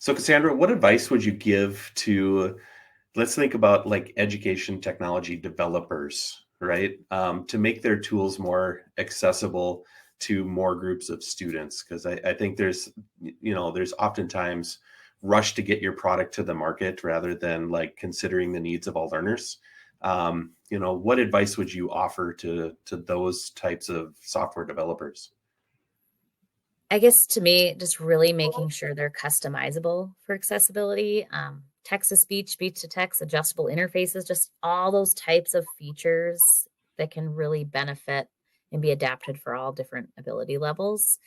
So Cassandra, what advice would you give to, let's think about like education technology developers, right? To make their tools more accessible to more groups of students? Because I think there's oftentimes rush to get your product to the market rather than like considering the needs of all learners. What advice would you offer to those types of software developers? I guess to me, just really making sure they're customizable for accessibility. Text to speech, speech to text, adjustable interfaces, just all those types of features that can really benefit and be adapted for all different ability levels.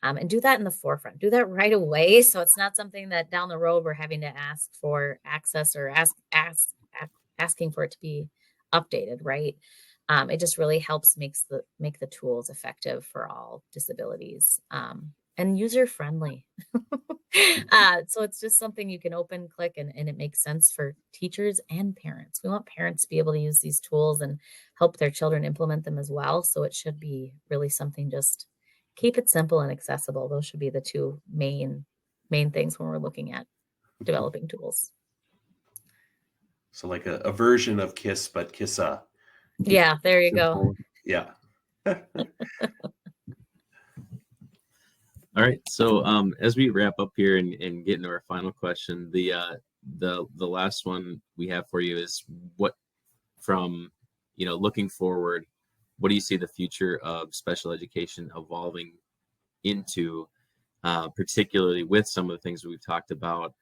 And do that in the forefront. Do that right away. So it's not something that down the road we're having to ask for access or asking for it to be updated, right? It just really helps make the tools effective for all disabilities, and user friendly. So it's just something you can open, click, and it makes sense for teachers and parents. We want parents to be able to use these tools and help their children implement them as well. So it should be really something, just keep it simple and accessible. Those should be the two main things when we're looking at developing tools. So like a version of KISS, but KISSA. Keep Yeah, there you it go. simple. Yeah. All right. So as we wrap up here and get into our final question, the last one we have for you is what from looking forward, what do you see the future of special education evolving into, particularly with some of the things that we've talked about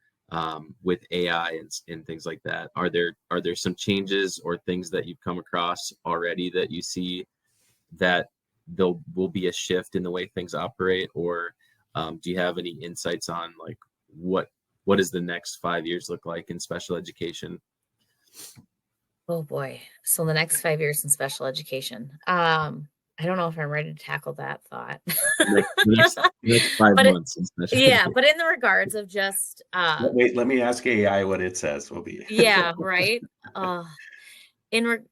with AI and things like that? Are there some changes or things that you've come across already that you see that there will be a shift in the way things operate, or do you have any insights on like what does the next 5 years look like in special education? Oh boy. So the next 5 years in special education. I don't know if I'm ready to tackle that thought. Next five But months in special education. but in the regards of just Wait, let me ask AI what it says. Will be. yeah, right. Uh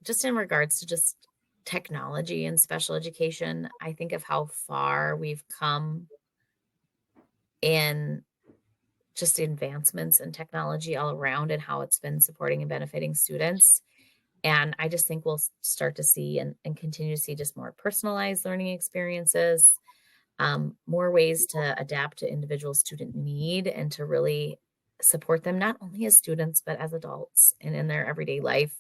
just in regards to just technology and special education, I think of how far we've come in just advancements in technology all around and how it's been supporting and benefiting students. And I just think we'll start to see and continue to see just more personalized learning experiences, more ways to adapt to individual student need and to really support them not only as students but as adults and in their everyday life.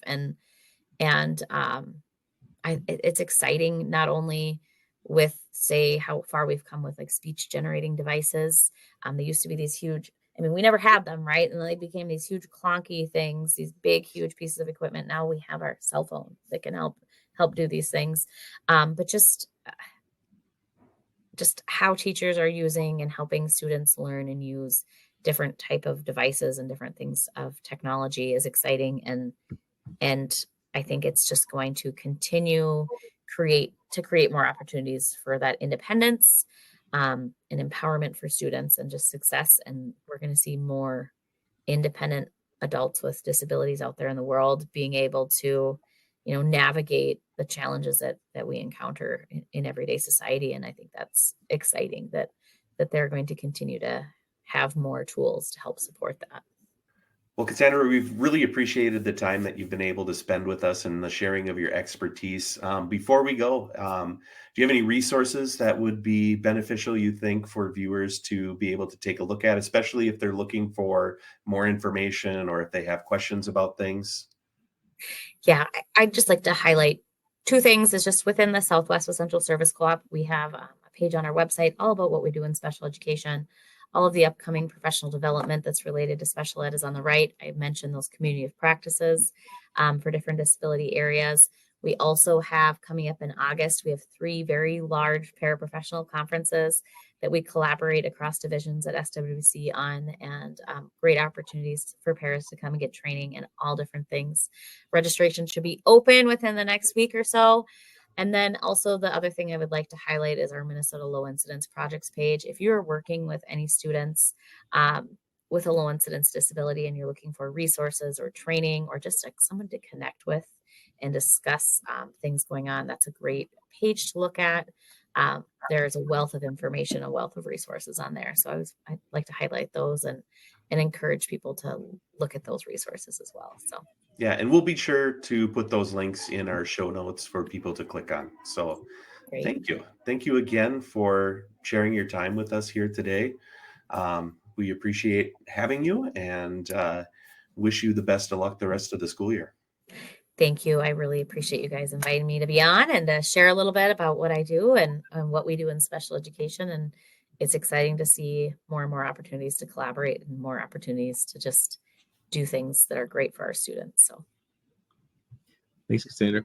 It's exciting not only with, say, how far we've come with like speech generating devices. They used to be these huge, I mean, we never had them, right? And then they became these huge clunky things, these big, huge pieces of equipment. Now we have our cell phone that can help do these things. But just how teachers are using and helping students learn and use different type of devices and different things of technology is exciting. And I think it's just going to continue create more opportunities for that independence, and empowerment for students and just success. And we're going to see more independent adults with disabilities out there in the world being able to, navigate the challenges that we encounter in everyday society. And I think that's exciting that they're going to continue to have more tools to help support that. Well, Cassandra, we've really appreciated the time that you've been able to spend with us and the sharing of your expertise. Before we go, do you have any resources that would be beneficial, you think, for viewers to be able to take a look at, especially if they're looking for more information or if they have questions about things? Yeah, I'd just like to highlight two things. Is just within the Southwest Essential Service Co-op, we have a page on our website all about what we do in special education. All of the upcoming professional development that's related to special ed is on the right. I mentioned those community of practices for different disability areas. We also have coming up in August, we have 3 very large paraprofessional conferences that we collaborate across divisions at SWC on, and great opportunities for paras to come and get training and all different things. Registration should be open within the next week or so. And then also the other thing I would like to highlight is our Minnesota Low Incidence Projects page. If you're working with any students with a low incidence disability and you're looking for resources or training or just like someone to connect with and discuss things going on, that's a great page to look at. There's a wealth of information, a wealth of resources on there. So I'd like to highlight those. and encourage people to look at those resources as well. So Yeah, and we'll be sure to put those links in our show notes for people to click on. So great. thank you. Thank you again for sharing your time with us here today. We appreciate having you, and wish you the best of luck the rest of the school year. Thank you. I really appreciate you guys inviting me to be on and to share a little bit about what I do and what we do in special education. And it's exciting to see more and more opportunities to collaborate and more opportunities to just do things that are great for our students. So Thanks, Cassandra.